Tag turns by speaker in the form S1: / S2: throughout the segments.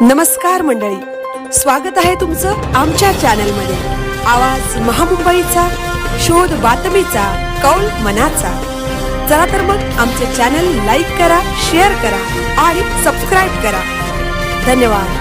S1: नमस्कार मंडळी, स्वागत आहे तुमचं आमच्या चॅनलमध्ये। आवाज महामुंबईचा, शोध बातमीचा, कौल मनाचा। चला तर मग आमचे चॅनल लाईक करा, शेअर करा आणि सबस्क्राइब करा। धन्यवाद।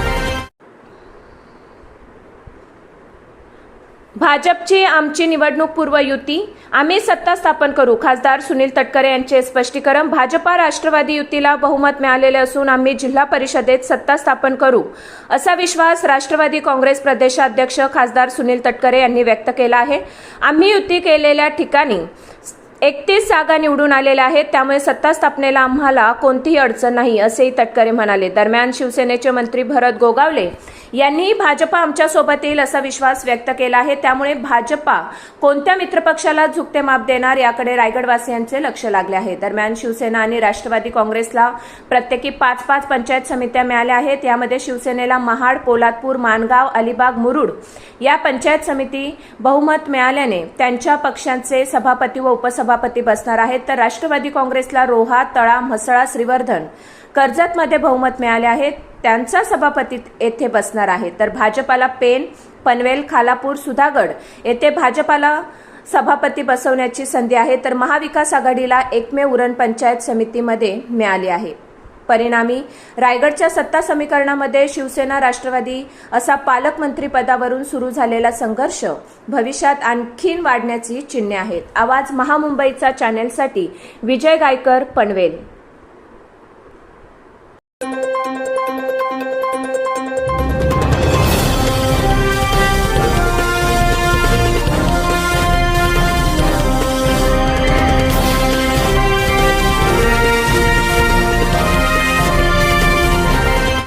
S2: भाजपची आमची निवडणूक पूर्व युती, आम्ही सत्ता स्थापन करू। खासदार सुनील तटकरे यांचे स्पष्टीकरण। भाजपा राष्ट्रवादी युतीला बहुमत मिळालेले असून आम्ही जिल्हा परिषदेत सत्ता स्थापन करू असा विश्वास राष्ट्रवादी काँग्रेस प्रदेशाध्यक्ष खासदार सुनील तटकरे यांनी व्यक्त केला आहे। आम्ही युती केलेल्या ठिकाणी 31 जागा निवडून आलेल्या आहेत, त्यामुळे सत्ता स्थापनेला आम्हाला कोणतीही अडचण नाही असेही तटकरे म्हणाले। दरम्यान शिवसेनेचे मंत्री भरत गोगावले यांनी भाजपा आमच्या सोबत येईल असा विश्वास व्यक्त केला आहे, त्यामुळे भाजपा कोणत्या मित्रपक्षाला झुकते माप देणार याकडे रायगडवासियांचे लक्ष लागले आहे। दरम्यान शिवसेना आणि राष्ट्रवादी काँग्रेसला प्रत्येकी 5-5 पंचायत समित्या मिळाल्या आहेत। यामध्ये शिवसेनेला महाड, पोलादपूर, माणगाव, अलिबाग, मुरुड या पंचायत समिती बहुमत मिळाल्याने त्यांच्या पक्षांचे सभापती व उपसभापती बसणार आहेत, तर राष्ट्रवादी काँग्रेसला रोहा, तळा, म्हसळा, श्रीवर्धन, कर्जतमध्ये बहुमत मिळाले आहेत, त्यांचा सभापती येथे बसणार आहे। तर भाजपाला पेन, पनवेल, खालापूर, सुधागड येथे भाजपाला सभापती बसवण्याची संधी आहे, तर महाविकास आघाडीला एकमेव उरण पंचायत समितीमध्ये मिळाली आहे। परिणामी रायगडच्या सत्ता समीकरणामध्ये शिवसेना राष्ट्रवादी असा पालकमंत्री पदावरून सुरू झालेला संघर्ष भविष्यात आणखीन वाढण्याची चिन्हे आहेत। आवाज महामुंबईचा चॅनेलसाठी विजय गायकर, पनवेल।